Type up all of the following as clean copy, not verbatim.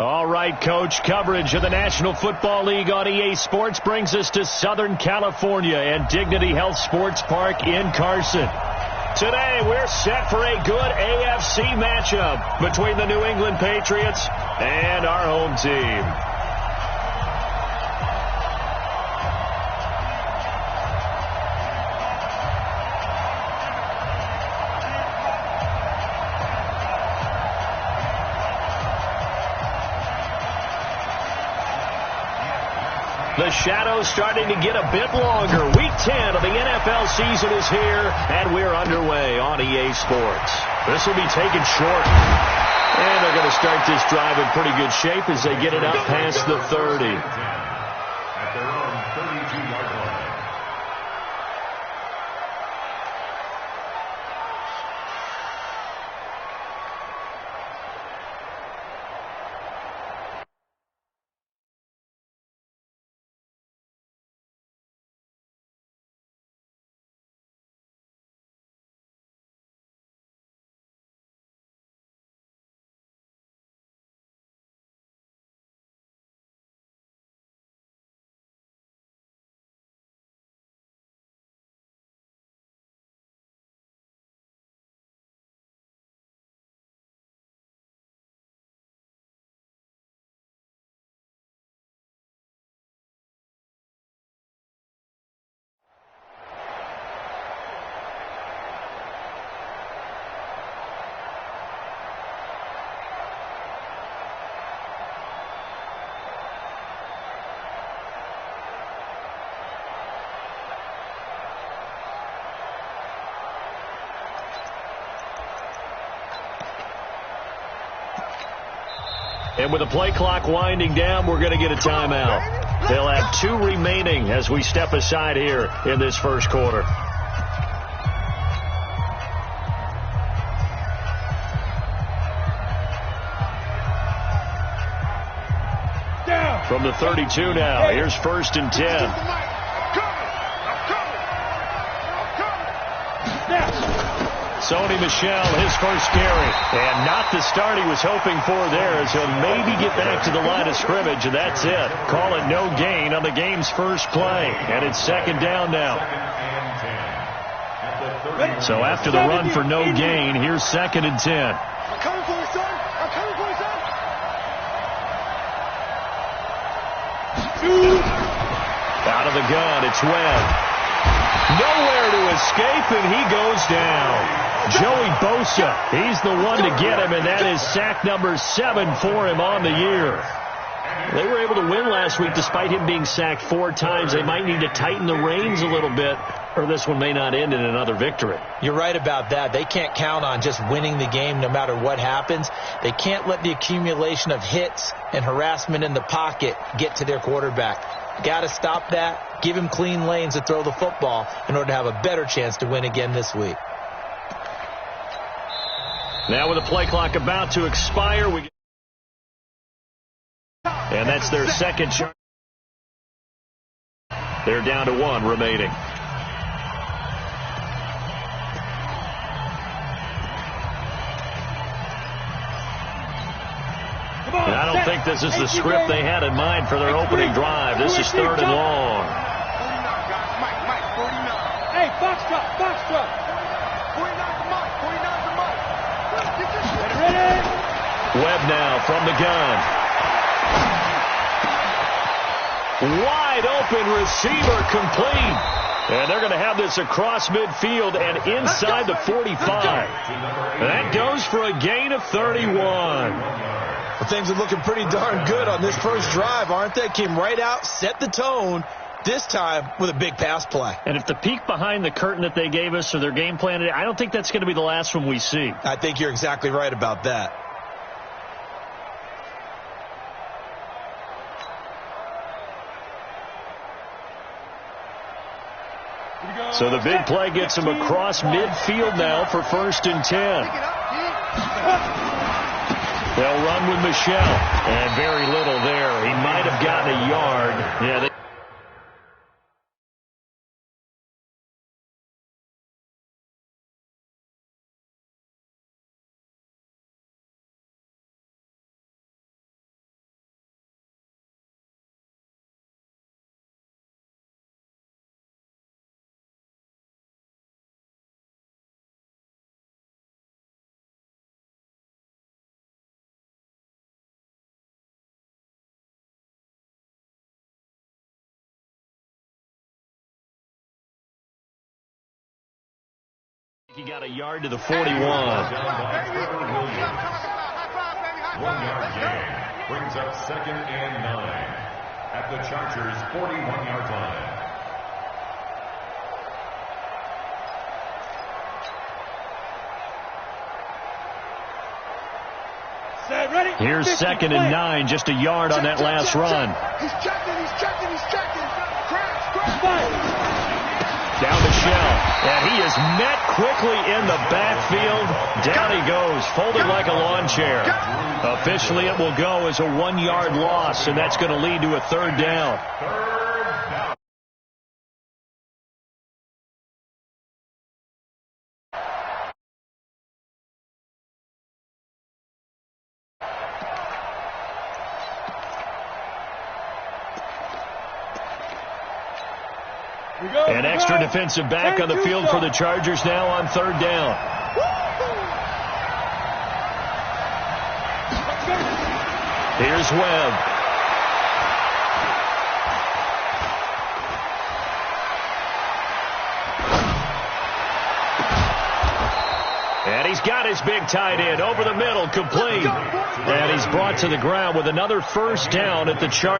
All right, Coach, coverage of the National Football League on EA Sports brings us to Southern California and Dignity Health Sports Park in Carson. Today, we're set for a good AFC matchup between the New England Patriots and our home team. The shadow's starting to get a bit longer. Week 10 of the NFL season is here, and we're underway on EA Sports. This will be taken short. And they're going to start this drive in pretty good shape as they get it up past the 30. At their own 32-yard line. And with the play clock winding down, we're going to get a timeout. They'll have 2 remaining as we step aside here in this first quarter. From the 32 now, here's 1st and 10. Sony Michel, his first carry. And not the start he was hoping for there, as he'll maybe get back to the line of scrimmage, and that's it. Call it no gain on the game's first play. And it's 2nd down now. So after the run for no gain, here's 2nd and 10. I'm coming for you, son. I'm coming for you, son. Out of the gun, it's Webb. Nowhere to escape, and he goes down. Joey Bosa, he's the one to get him, and that is sack number 7 for him on the year. They were able to win last week despite him being sacked 4 times. They might need to tighten the reins a little bit, or this one may not end in another victory. You're right about that. They can't count on just winning the game no matter what happens. They can't let the accumulation of hits and harassment in the pocket get to their quarterback. Got to stop that, give him clean lanes to throw the football in order to have a better chance to win again this week. Now with the play clock about to expire, and that's their second shot. They're down to 1 remaining. And I don't think this is the script they had in mind for their opening drive. This is 3rd and long. 49, guys. Mike, 49. Hey, box drop. 49 to Mike. 49 to Mike. Ready? Webb now from the gun. Wide open receiver complete. And they're going to have this across midfield and inside the 45. That goes for a gain of 31. Well, things are looking pretty darn good on this first drive, aren't they? Came right out, set the tone, this time with a big pass play. And if the peek behind the curtain that they gave us or their game plan, I don't think that's going to be the last one we see. I think you're exactly right about that. So the big play gets him across midfield now for 1st and 10. They'll run with Michel, and very little there. He might have gotten a yard. Yeah, He got a yard to the 41. 1 yard gain brings up 2nd and 9 at the Chargers' 41-yard line. Here's 2nd and 9, just a yard on that last run. He's checking. Down the shell, and he is met quickly in the backfield. Down he goes, folded like a lawn chair. Officially, it will go as a 1-yard loss, and that's going to lead to a 3rd down. An extra defensive back on the field for the Chargers now on 3rd down. Here's Webb. And he's got his big tight end over the middle, complete. And he's brought to the ground with another 1st down at the Chargers.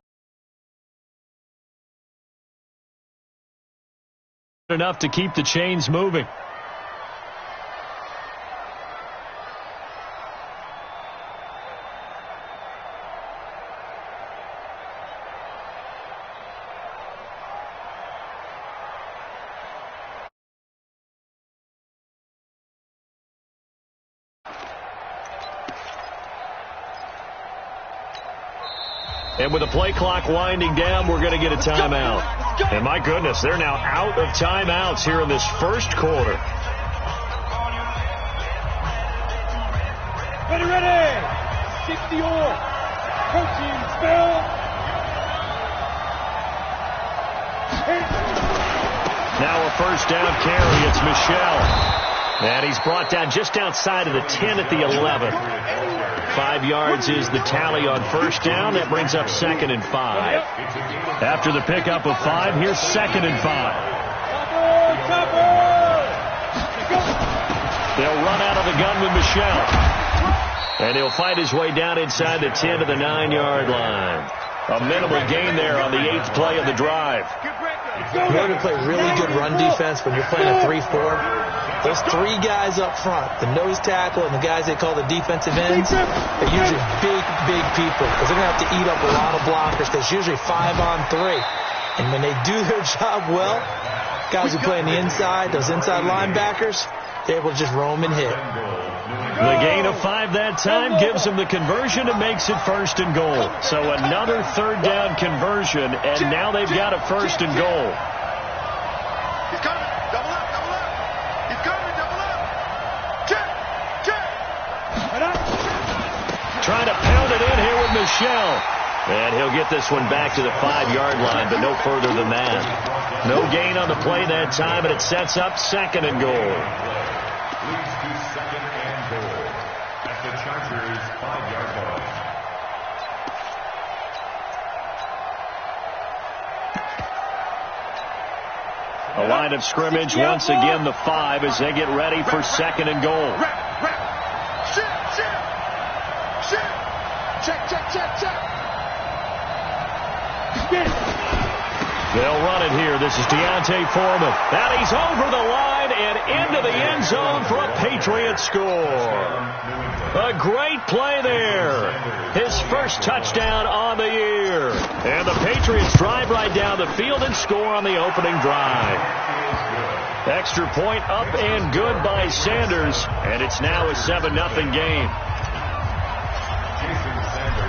Enough to keep the chains moving. And with the play clock winding down, we're going to get a timeout. And my goodness, they're now out of timeouts here in this 1st quarter. Ready. 60 or coaching spell. Now a 1st down carry. It's Michelle. And he's brought down just outside of the 10 at the 11. 5 yards is the tally on 1st down. That brings up 2nd and 5. After the pickup of 5, here's 2nd and 5. They'll run out of the gun with Michelle. And he'll fight his way down inside the 10 to the 9-yard line. A minimal gain there on the 8th play of the drive. You want to play really good run defense when you're playing a 3-4. Those 3 guys up front, the nose tackle and the guys they call the defensive ends, are usually big people because they're going to have to eat up a lot of blockers because it's usually 5 on 3. And when they do their job well, guys who play on the inside, those inside linebackers, they're able to just roam and hit. The gain of 5 that time gives them the conversion and makes it 1st and goal. So another 3rd down conversion, and now they've got a 1st and goal. He's coming. Double up. He's coming. Double up. Check. Trying to pound it in here with Michelle. And he'll get this one back to the 5-yard line, but no further than that. No gain on the play that time, and it sets up 2nd and goal. Leads to 2nd and goal at the Chargers' 5-yard line. A line of scrimmage once again, the 5, as they get ready for 2nd and goal. Check. They'll run it here. This is Deontay Foreman. And he's over the line and into the end zone for a Patriots score. A great play there. His 1st touchdown on the year. And the Patriots drive right down the field and score on the opening drive. Extra point up and good by Sanders. And it's now a 7-0 game.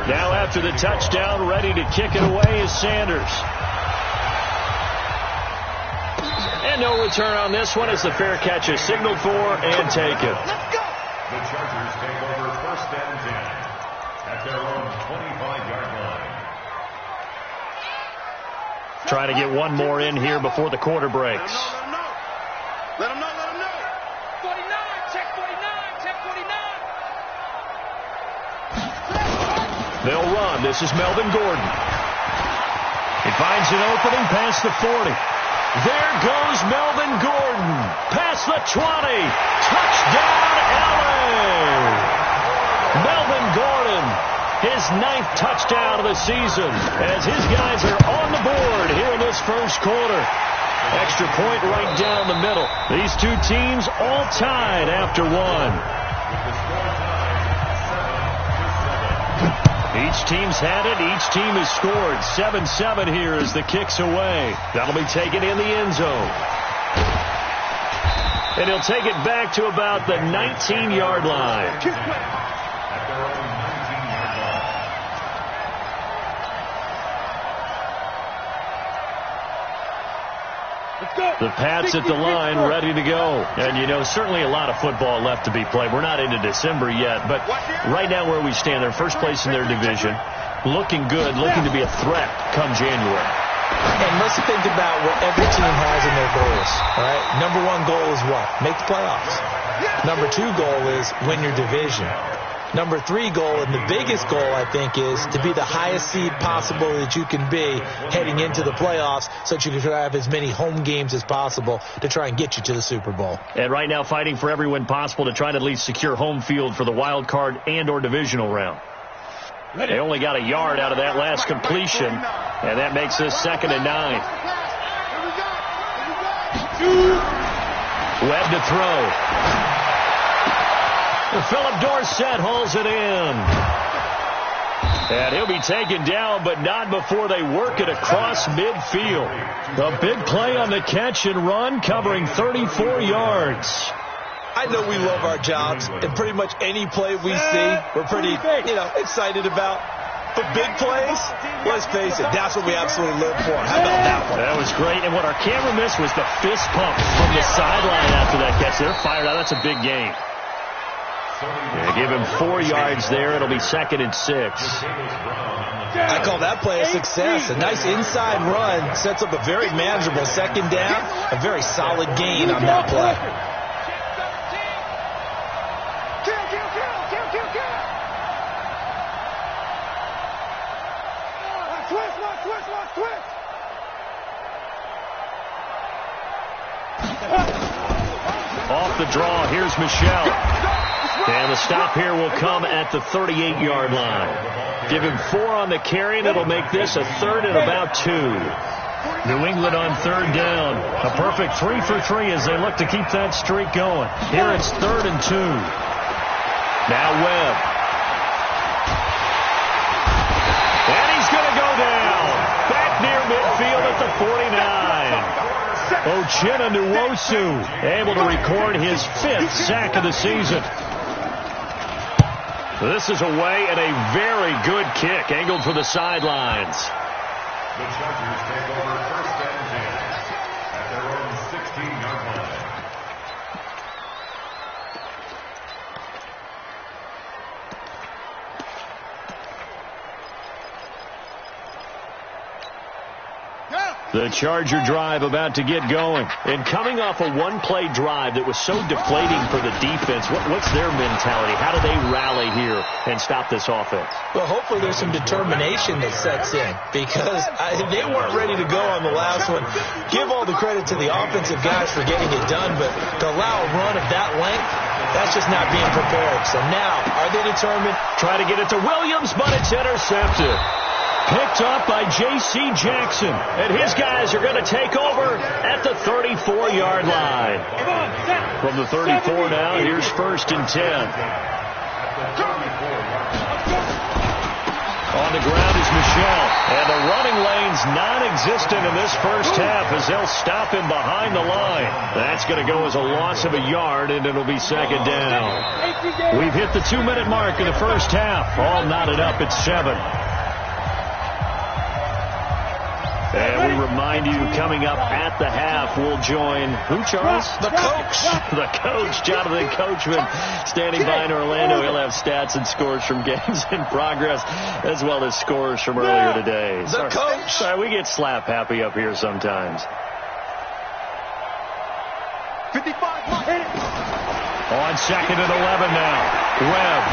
Now after the touchdown, ready to kick it away is Sanders. And no return on this one as the fair catch is signaled for and taken. Let's go. The Chargers take over 1st and 10 at their own 25-yard line. Trying to get one more in here before the quarter breaks. Let them know. 49, check 49. They'll run. This is Melvin Gordon. He finds an opening past the 40. There goes Melvin Gordon. Past across the 20. Touchdown, LA! Melvin Gordon, his 9th touchdown of the season, as his guys are on the board here in this first quarter. Extra point right down the middle. These two teams all tied after one. Each team's had it. Each team has scored. 7-7 here as the kick's away. That'll be taken in the end zone. And he'll take it back to about the 19-yard line. The Pats at the line, ready to go. And, you know, certainly a lot of football left to be played. We're not into December yet, but right now where we stand, they're first place in their division, looking good, looking to be a threat come January. And let's think about what every team has in their goals. All right? Number 1 goal is what? Make the playoffs. Number 2 goal is win your division. Number 3 goal, and the biggest goal, I think, is to be the highest seed possible that you can be heading into the playoffs so that you can have as many home games as possible to try and get you to the Super Bowl. And right now fighting for every win possible to try to at least secure home field for the wild card and or divisional round. They only got a yard out of that last completion, and that makes this 2nd and 9. Webb to throw. Philip Dorsett hauls it in. And he'll be taken down, but not before they work it across midfield. A big play on the catch and run, covering 34 yards. I know we love our jobs, and pretty much any play we see, we're pretty, excited about. But big plays, let's face it, that's what we absolutely live for. How about that one? That was great, and what our camera missed was the fist pump from the sideline after that catch. They're fired out. That's a big game. They give him 4 yards there. It'll be 2nd and 6. I call that play a success. A nice inside run sets up a very manageable 2nd down. A very solid gain on that play. Off the draw, here's Michelle. And the stop here will come at the 38-yard line. Give him 4 on the carry, and it'll make this a 3rd and about 2. New England on 3rd down. A perfect 3 for 3 as they look to keep that streak going. Here it's 3rd and 2. Now Webb. And he's going to go down. Back near midfield at the 49. Uchenna Nwosu able to record his 5th sack of the season. This is away and a very good kick, angled for the sidelines. The Chargers take over 1st and 10 at their own 16-yard line. The Charger drive about to get going. And coming off a one-play drive that was so deflating for the defense, what's their mentality? How do they rally here and stop this offense? Well, hopefully there's some determination that sets in because they weren't ready to go on the last one. Give all the credit to the offensive guys for getting it done, but to allow a run of that length, that's just not being prepared. So now, are they determined? Try to get it to Williams, but it's intercepted. Picked up by J.C. Jackson. And his guys are going to take over at the 34-yard line. From the 34 now, here's 1st and 10. On the ground is Michelle. And the running lane's non-existent in this first half as they'll stop him behind the line. That's going to go as a loss of a yard, and it'll be 2nd down. We've hit the 2-minute mark in the first half. All knotted up at 7. And we remind you, coming up at the half, we'll join who, Charles? The coach. The coach, Jonathan Coachman, standing by in Orlando. He'll have stats and scores from games in progress, as well as scores from earlier today. The coach. Sorry, we get slap happy up here sometimes. 55, hit it. On 2nd and 11 now. Webb.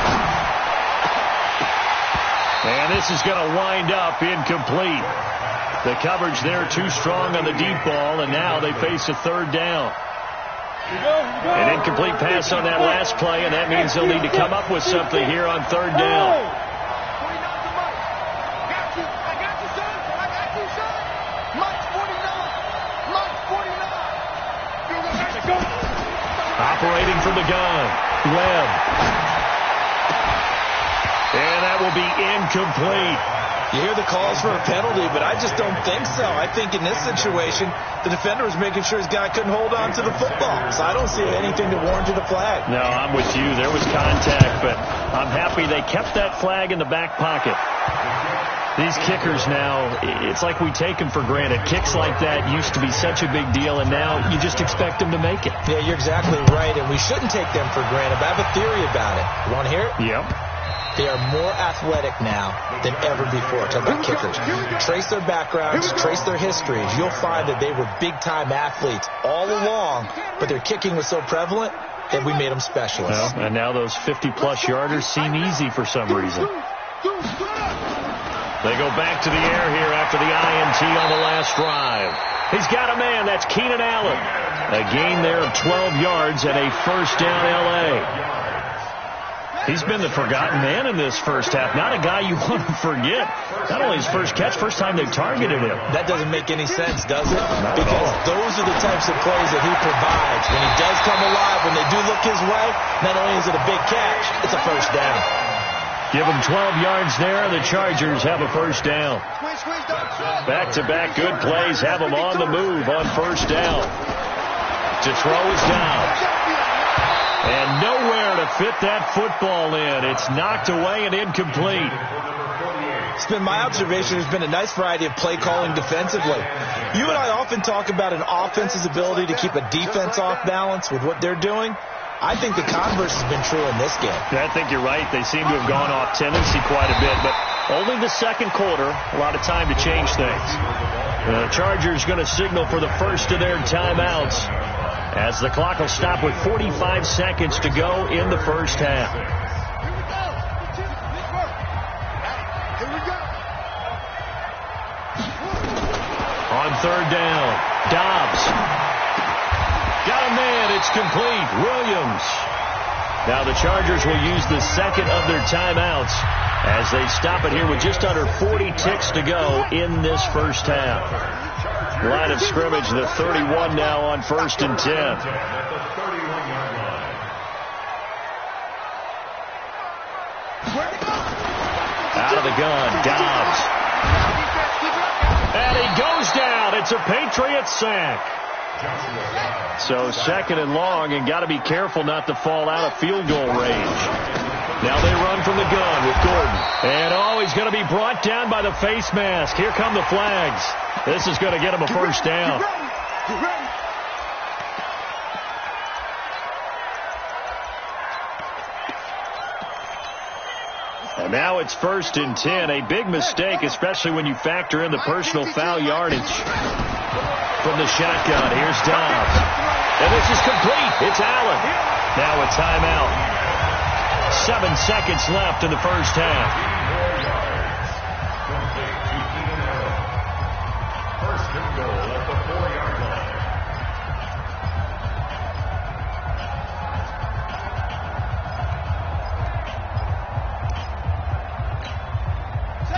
And this is going to wind up incomplete. The coverage there too strong on the deep ball, and now they face a 3rd down. An incomplete pass on that last play, and that means they'll need to come up with something here on third down. Operating from the gun, Webb. And that will be incomplete. You hear the calls for a penalty, but I just don't think so. I think in this situation, the defender was making sure his guy couldn't hold on to the football. So I don't see anything that warranted a flag. No, I'm with you. There was contact, but I'm happy they kept that flag in the back pocket. These kickers now, it's like we take them for granted. Kicks like that used to be such a big deal, and now you just expect them to make it. Yeah, you're exactly right, and we shouldn't take them for granted. But I have a theory about it. You want to hear it? Yep. They are more athletic now than ever before. Talk about kickers. Trace their backgrounds, trace their histories. You'll find that they were big-time athletes all along, but their kicking was so prevalent that we made them specialists. Well, and now those 50-plus yarders seem easy for some reason. They go back to the air here after the INT on the last drive. He's got a man. That's Keenan Allen. A gain there of 12 yards and a first down L.A. He's been the forgotten man in this first half. Not a guy you want to forget. Not only his first catch, first time they targeted him. That doesn't make any sense, does it? Because those are the types of plays that he provides. When he does come alive, when they do look his way, not only is it a big catch, it's a first down. Give them 12 yards there. The Chargers have a first down. Back-to-back good plays have them on the move on first down. To throw is down. And nowhere to fit that football in. It's knocked away and incomplete. It's been my observation. There's been a nice variety of play calling defensively. You and I often talk about an offense's ability to keep a defense off balance with what they're doing. I think the converse has been true in this game. Yeah, I think you're right. They seem to have gone off tendency quite a bit, but only the second quarter, a lot of time to change things. The Chargers going to signal for the first of their timeouts as the clock will stop with 45 seconds to go in the first half. On third down, Dobbs. Got a man. It's complete. Williams. Now the Chargers will use the second of their timeouts as they stop it here with just under 40 ticks to go in this first half. Line of scrimmage, the 31 now on 1st and 10. Out of the gun, Dobbs. And he goes down. It's a Patriots sack. So second and long, and got to be careful not to fall out of field goal range. Now they run from the gun with Gordon. And he's going to be brought down by the face mask. Here come the flags. This is going to get him a first down. And now it's 1st and 10. A big mistake, especially when you factor in the personal foul yardage. From the shotgun, here's Dobbs. And this is complete. It's Allen. Now a timeout. 7 seconds left in the first half. First and goal at the 4-yard line.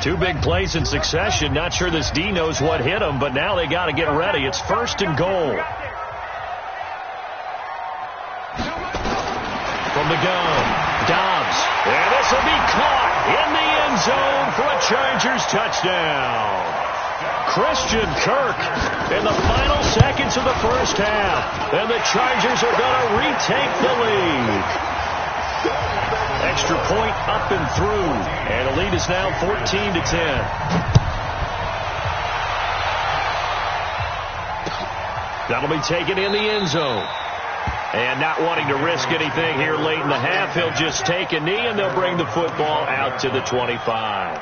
Two big plays in succession. Not sure this D knows what hit him, but now they got to get ready. It's 1st and goal. From the gun, Dobbs. And this will be caught in the end zone for a Chargers touchdown. Christian Kirk in the final seconds of the first half. And the Chargers are going to retake the lead. Extra point up and through. And the lead is now 14-10. That'll be taken in the end zone. And not wanting to risk anything here late in the half, he'll just take a knee, and they'll bring the football out to the 25.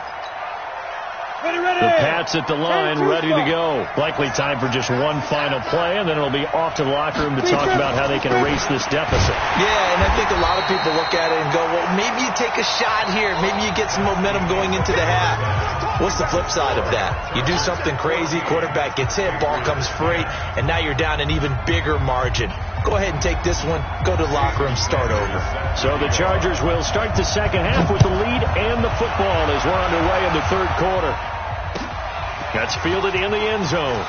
The Pats at the line, ready to go. Likely time for just one final play, and then it'll be off to the locker room to talk about how they can erase this deficit. Yeah, and I think a lot of people look at it and go, well, maybe you take a shot here. Maybe you get some momentum going into the half. What's the flip side of that? You do something crazy, quarterback gets hit, ball comes free, and now you're down an even bigger margin go ahead and take this one, go to the locker room, start over. So the Chargers will start the second half with the lead and the football as we're underway in the third quarter. That's fielded in the end zone.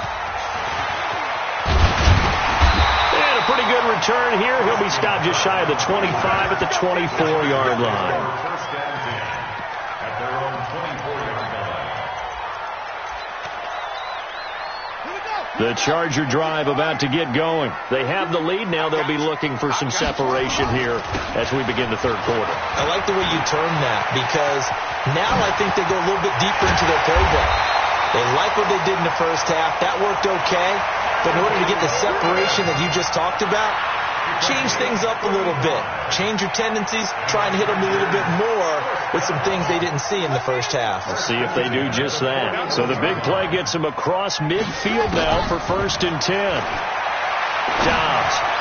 And a pretty good return here. He'll be stopped just shy of the 25 at the 24-yard line. First and 10 at their own 24-yard line. The Charger drive about to get going. They have the lead. Now they'll be looking for some separation here as we begin the third quarter. I like the way you term that because now I think they go a little bit deeper into their playbook. They like what they did in the first half. That worked okay. But in order to get the separation that you just talked about, change things up a little bit. Change your tendencies. Try and hit them a little bit more with some things they didn't see in the first half. We'll see if they do just that. So the big play gets them across midfield now for 1st and 10. Dobbs.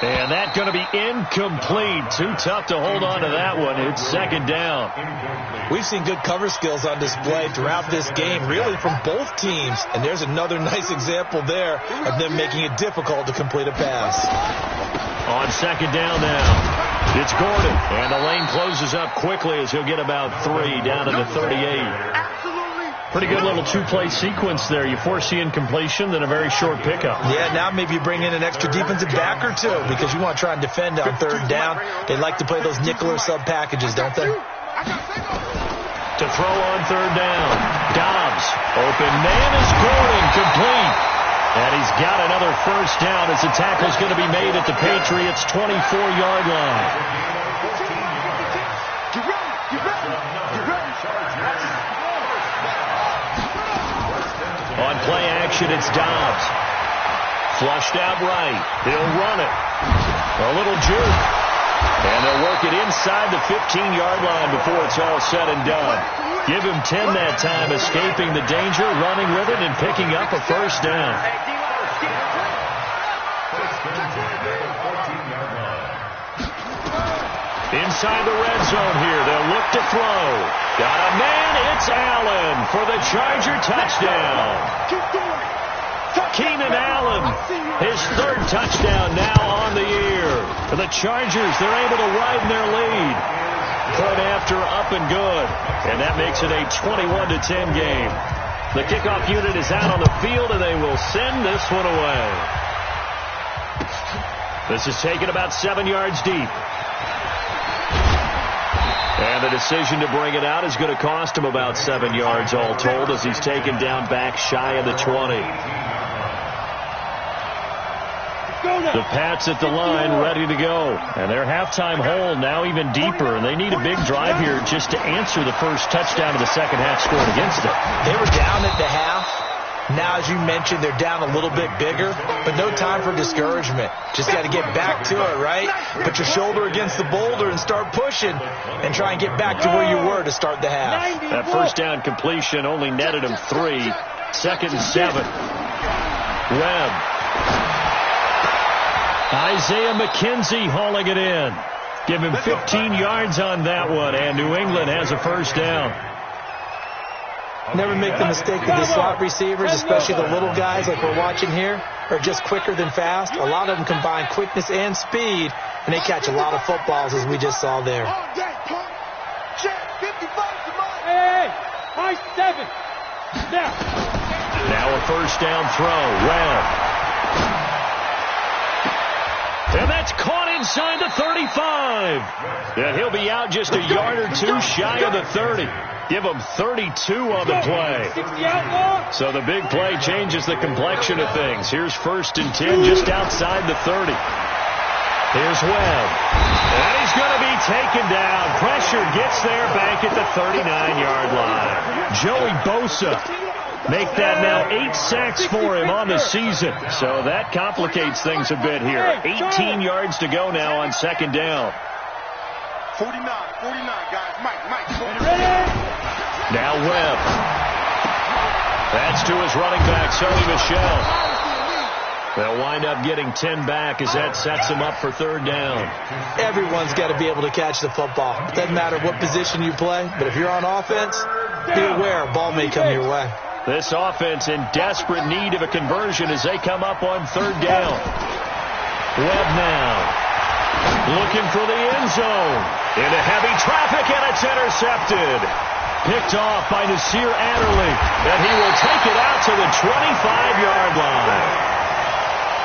And that's going to be incomplete. Too tough to hold on to that one. It's 2nd down. We've seen good cover skills on display throughout this game, really from both teams. And there's another nice example there of them making it difficult to complete a pass. On 2nd down now, it's Gordon. And the lane closes up quickly as he'll get about 3 down to the 38. Pretty good little two-play sequence there. You force the incompletion, then a very short pickup. Yeah, now maybe you bring in an extra defensive back or two because you want to try and defend on 3rd down. They like to play those nickel or sub packages, don't they? To throw on 3rd down. Dobbs. Open man is Gordon. Complete. And he's got another 1st down as the tackle's going to be made at the Patriots' 24-yard line. On play action, it's Dobbs. Flushed out right. He'll run it. A little juke. And they'll work it inside the 15-yard line before it's all said and done. Give him 10 that time, escaping the danger, running with it, and picking up a 1st down. Inside the red zone here. They'll look to throw. Got a man. It's Allen for the Charger touchdown. Keenan Allen, his 3rd touchdown now on the year. For the Chargers, they're able to widen their lead. Point after up and good. And that makes it a 21-10 game. The kickoff unit is out on the field, and they will send this one away. This is taken about 7 yards deep. And the decision to bring it out is going to cost him about 7 yards all told as he's taken down back shy of the 20. The Pats at the line ready to go. And their halftime hole now even deeper. And they need a big drive here just to answer the first touchdown of the second half scored against them. They were down at the half. Now, as you mentioned, they're down a little bit bigger, but no time for discouragement. Just got to get back to it, right? Put your shoulder against the boulder and start pushing and try and get back to where you were to start the half. That 1st down completion only netted him 3. 2nd and 7. Webb. Isaiah McKenzie hauling it in. Give him 15 yards on that one, and New England has a 1st down. Never make the mistake that the slot receivers, especially the little guys like we're watching here, are just quicker than fast. A lot of them combine quickness and speed, and they catch a lot of footballs, as we just saw there. Hey, high 7. Now a 1st down throw. Webb. And that's caught inside the 35. And he'll be out just a yard or two shy of the 30. Give him 32 on the play. So the big play changes the complexion of things. Here's 1st and 10 just outside the 30. Here's Webb. And he's going to be taken down. Pressure gets there back at the 39-yard line. Joey Bosa. Make that now 8 sacks for him on the season. So that complicates things a bit here. 18 yards to go now on 2nd down. 49, guys. Mike. Now Webb. That's to his running back, Sony Michel. They'll wind up getting 10 back as that sets them up for 3rd down. Everyone's got to be able to catch the football. It doesn't matter what position you play, but if you're on offense, be aware a ball may come your way. This offense in desperate need of a conversion as they come up on third down. Webb now looking for the end zone. Into heavy traffic, and it's intercepted. Picked off by Nasir Adderley, and he will take it out to the 25-yard line.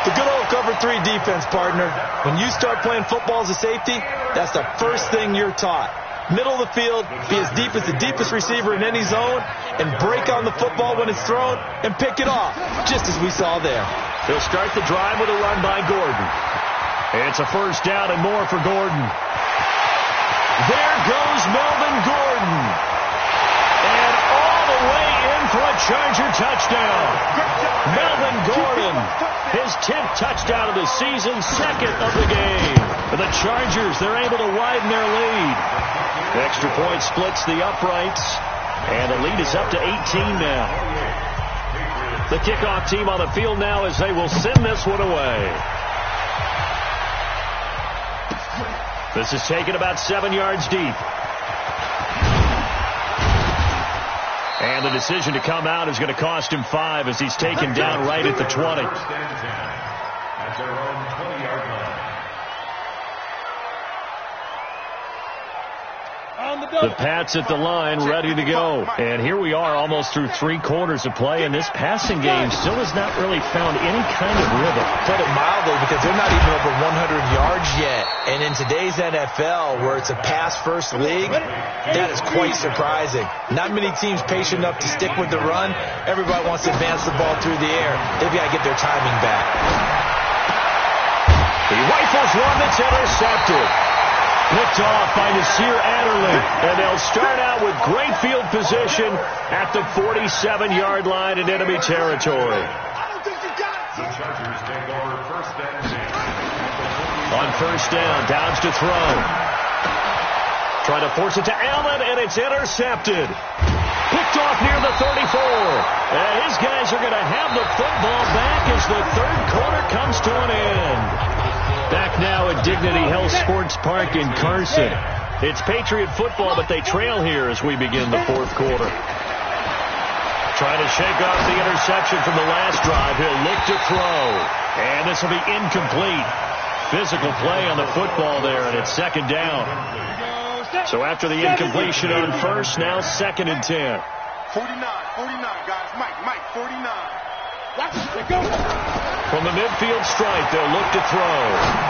The good old cover 3 defense, partner. When you start playing football as a safety, that's the first thing you're taught. Middle of the field, be as deep as the deepest receiver in any zone, and break on the football when it's thrown, and pick it off, just as we saw there. They'll start the drive with a run by Gordon. It's a first down and more for Gordon. There goes Melvin Gordon. And all the way in for a Charger touchdown. Melvin Gordon, his 10th touchdown of the season, second of the game. For the Chargers, they're able to widen their lead. The extra point splits the uprights, and the lead is up to 18 now. The kickoff team on the field now as they will send this one away. This is taken about 7 yards deep. And the decision to come out is going to cost him 5 as he's taken down right at the 20. At their own 20-yard line. The Pats at the line, ready to go. And here we are almost through 3 quarters of play, and this passing game still has not really found any kind of rhythm. Put it mildly, because they're not even over 100 yards yet. And in today's NFL, where it's a pass-first league, that is quite surprising. Not many teams patient enough to stick with the run. Everybody wants to advance the ball through the air. They've got to get their timing back. He rifles one that's intercepted. Picked off by Nasir Adderley, and they'll start out with great field position at the 47-yard line in enemy territory. The Chargers take over first and 10. On first down, Downs to throw. Trying to force it to Allen, and it's intercepted. Picked off near the 34. And his guys are going to have the football back as the third quarter comes to an end. Back now at Dignity Health Sports Park in Carson. It's Patriot football, but they trail here as we begin the fourth quarter. Trying to shake off the interception from the last drive. He'll look to throw. And this will be incomplete. Physical play on the football there, and it's second down. So after the incompletion on first, now second and 10. 49, guys. Mike, 49. From the midfield stripe, they'll look to throw.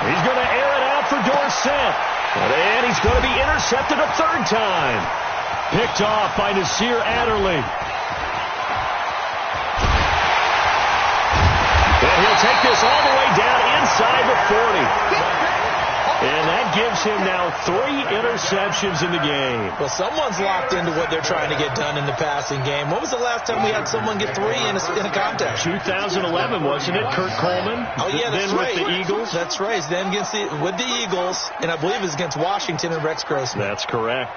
He's going to air it out for Dorsett. And he's going to be intercepted a third time. Picked off by Nasir Adderley. And he'll take this all the way down inside the 40. And that gives him now 3 interceptions in the game. Well, someone's locked into what they're trying to get done in the passing game. When was the last time we had someone get 3 in a contest? 2011, wasn't it? Kurt Coleman? Oh, yeah, that's then right. With the Eagles? That's right. Then with the Eagles, and I believe it's against Washington and Rex Grossman. That's correct.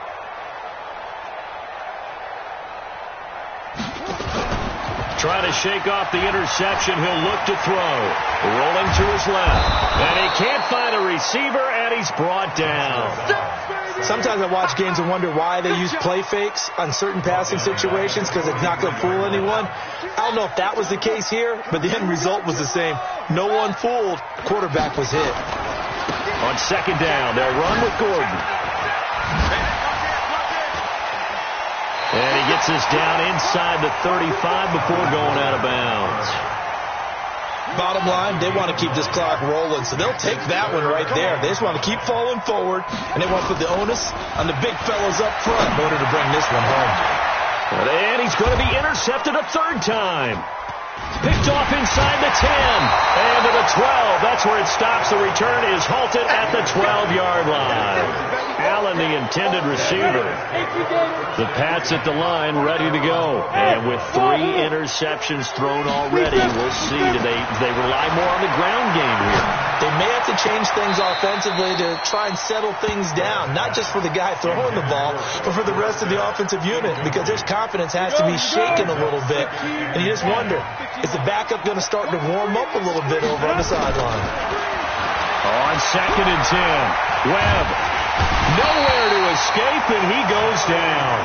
Trying to shake off the interception. He'll look to throw. Rolling to his left. And he can't find a receiver, and he's brought down. Sometimes I watch games and wonder why they use play fakes on certain passing situations, because it's not going to fool anyone. I don't know if that was the case here, but the end result was the same. No one fooled. The quarterback was hit. On second down, they'll run with Gordon. And he gets us down inside the 35 before going out of bounds. Bottom line, they want to keep this clock rolling, so they'll take that one right there. They just want to keep falling forward, and they want to put the onus on the big fellas up front in order to bring this one home. And he's going to be intercepted a third time. Picked off inside the 10. And to the 12. That's where it stops. The return is halted at the 12-yard line. Allen, the intended receiver. The Pats at the line, ready to go. And with 3 interceptions thrown already, we'll see. Do they rely more on the ground game here? They may have to change things offensively to try and settle things down. Not just for the guy throwing the ball, but for the rest of the offensive unit. Because their confidence has to be shaken a little bit. And you just wonder, is the backup going to start to warm up a little bit over on the sideline? On second and 10, Webb. Nowhere to escape, and he goes down.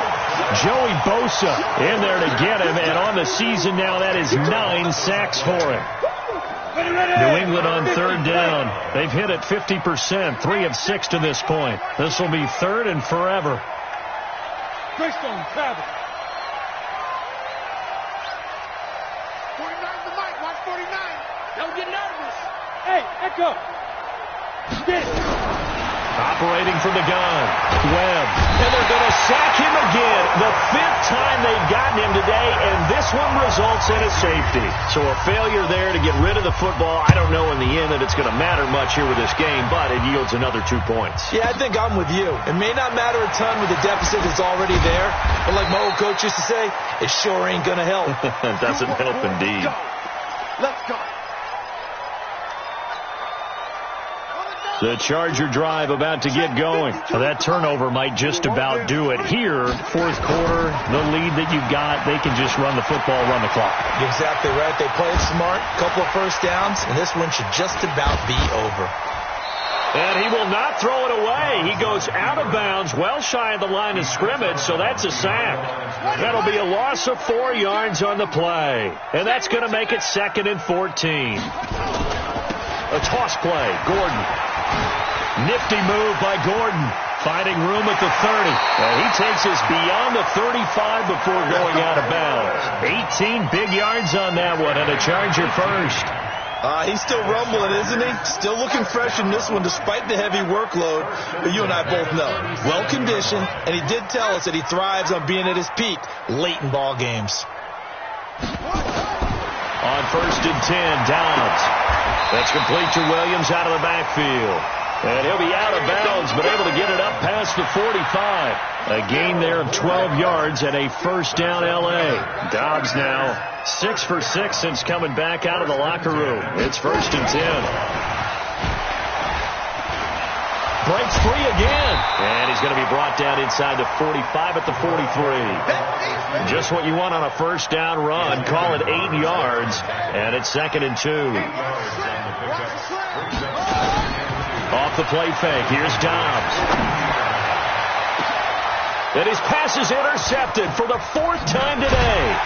Joey Bosa in there to get him, and on the season now, that is 9 sacks for him. New England on third down. They've hit it 50%, 3 of 6 to this point. This will be third and forever. Greystone, travel. 49 the mic, watch 49. Don't get nervous. Hey, Echo. Get it. Operating from the gun, Webb. And they're going to sack him again. The 5th time they've gotten him today, and this one results in a safety. So a failure there to get rid of the football. I don't know in the end that it's going to matter much here with this game, but it yields another 2 points. Yeah, I think I'm with you. It may not matter a ton with the deficit that's already there, but like my old coach used to say, it sure ain't going to help. It doesn't help indeed. Let's go. The Charger drive about to get going. That turnover might just about do it. Here, fourth quarter, the lead that you've got, they can just run the football, run the clock. Exactly right. They played smart, couple of first downs, and this one should just about be over. And he will not throw it away. He goes out of bounds, well shy of the line of scrimmage, so that's a sack. That'll be a loss of 4 yards on the play. And that's going to make it 2nd and 14. A toss play, Gordon. Nifty move by Gordon, finding room at the 30. And he takes us beyond the 35 before going out of bounds. 18 big yards on that one, and a Charger first. He's still rumbling, isn't he? Still looking fresh in this one despite the heavy workload. But you and I both know, well-conditioned, and he did tell us that he thrives on being at his peak late in ball games. On 1st and 10, Dobbs. That's complete to Williams out of the backfield. And he'll be out of bounds, but able to get it up past the 45. A gain there of 12 yards and a first down L.A. Dobbs now 6 for 6 since coming back out of the locker room. It's 1st and 10. Breaks free again. And he's going to be brought down inside the 45 at the 43. Just what you want on a first down run. Call it 8 yards. And it's 2nd and 2. Off the play fake. Here's Dobbs. And his pass is intercepted for the 4th time today.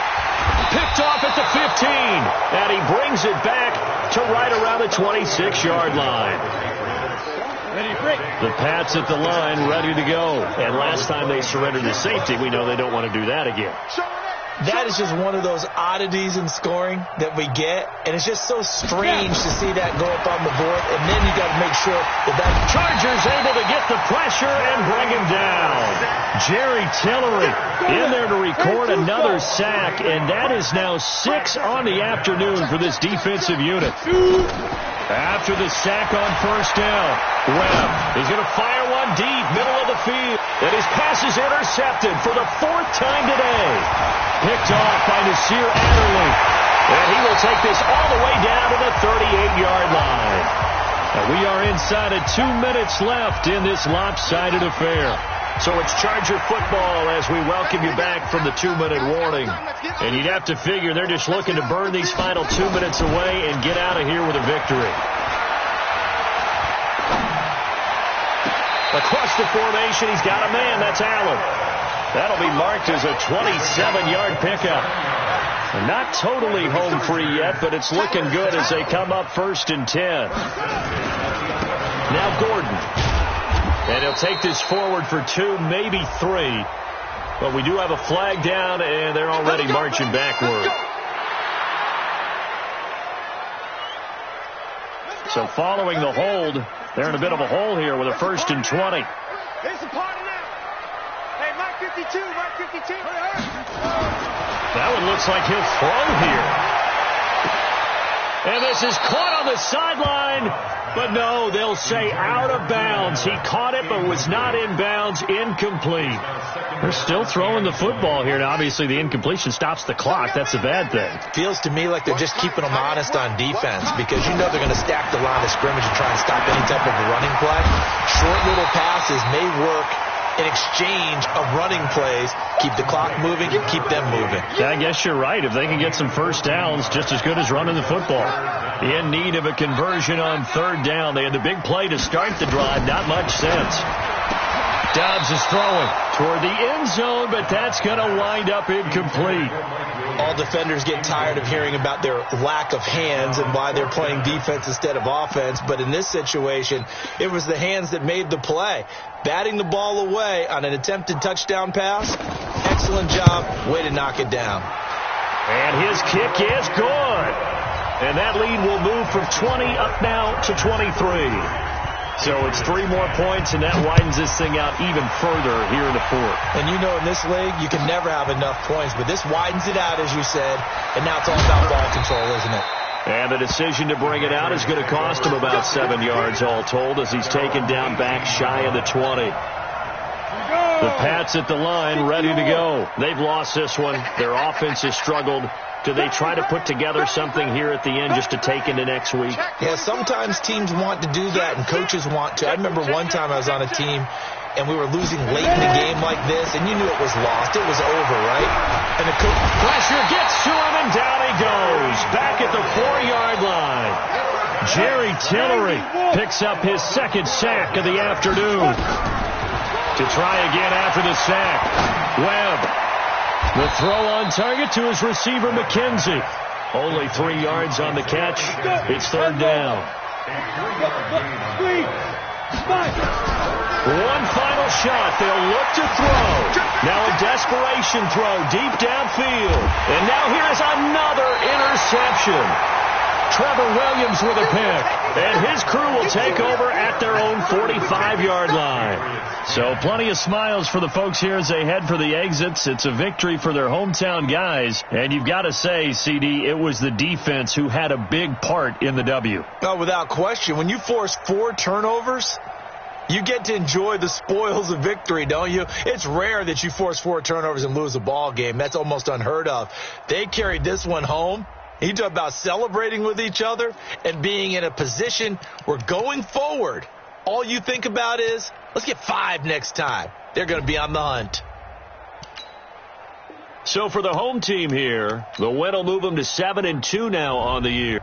Picked off at the 15. And he brings it back to right around the 26-yard line. The Pats at the line, ready to go. And last time they surrendered the safety, we know they don't want to do that again. That is just one of those oddities in scoring that we get, and it's just so strange to see that go up on the board, and then you got to make sure that Chargers able to get the pressure and bring him down. Jerry Tillery in there to record another sack, and that is now 6 on the afternoon for this defensive unit. After the sack on first down, Webb is going to fire one deep, middle of the field, and his pass is intercepted for the 4th time today. Picked off by Nasir Adderley. And he will take this all the way down to the 38-yard line. And we are inside of 2 minutes left in this lopsided affair. So it's Charger football as we welcome you back from the 2-minute warning. And you'd have to figure they're just looking to burn these final 2 minutes away and get out of here with a victory. Across the formation, he's got a man. That's Allen. That'll be marked as a 27-yard pickup. Not totally home free yet, but it's looking good as they come up 1st and 10. Now Gordon. And he'll take this forward for 2, maybe 3. But we do have a flag down, and they're already marching backward. So following the hold, they're in a bit of a hole here with a 1st and 20. Here's the party now. Hey, Mike 52, Mike 52. That one looks like he'll throw here. And this is caught on the sideline. But no, they'll say out of bounds. He caught it but was not in bounds. Incomplete. They're still throwing the football here. Now, obviously, the incompletion stops the clock. That's a bad thing. Feels to me like they're just keeping them honest on defense because you know they're going to stack the line of scrimmage and try and stop any type of a running play. Short little passes may work in exchange of running plays. Keep the clock moving and keep them moving. Yeah, I guess you're right. If they can get some first downs, just as good as running the football. In need of a conversion on 3rd down. They had the big play to start the drive. Not much sense. Dobbs is throwing toward the end zone, but that's going to wind up incomplete. All defenders get tired of hearing about their lack of hands and why they're playing defense instead of offense. But in this situation, it was the hands that made the play. Batting the ball away on an attempted touchdown pass. Excellent job. Way to knock it down. And his kick is good. And that lead will move from 20 up now to 23. So it's 3 more points, and that widens this thing out even further here in the fourth. And you know in this league, you can never have enough points, but this widens it out, as you said, and now it's all about ball control, isn't it? And the decision to bring it out is going to cost him about 7 yards all told as he's taken down back shy of the 20. The Pats at the line, ready to go. They've lost this one. Their offense has struggled. Do they try to put together something here at the end just to take into next week? Yeah, sometimes teams want to do that and coaches want to. I remember one time I was on a team and we were losing late in the game like this, and you knew it was lost. It was over, right? And the coach... Pressure gets to him, and down he goes. Back at the 4-yard line. Jerry Tillery picks up his second sack of the afternoon. To try again after the sack. Webb. The throw on target to his receiver, McKenzie. Only 3 yards on the catch. It's third down. One final shot. They'll look to throw. Now a desperation throw deep downfield. And now here's another interception. Trevor Williams with a pick. And his crew will take over at their own 45-yard line. So plenty of smiles for the folks here as they head for the exits. It's a victory for their hometown guys. And you've got to say, CD, it was the defense who had a big part in the W. Oh, without question. When you force 4 turnovers, you get to enjoy the spoils of victory, don't you? It's rare that you force 4 turnovers and lose a ball game. That's almost unheard of. They carried this one home. You talk about celebrating with each other and being in a position where going forward, all you think about is, let's get 5 next time. They're going to be on the hunt. So for the home team here, the win will move them to 7-2 now on the year.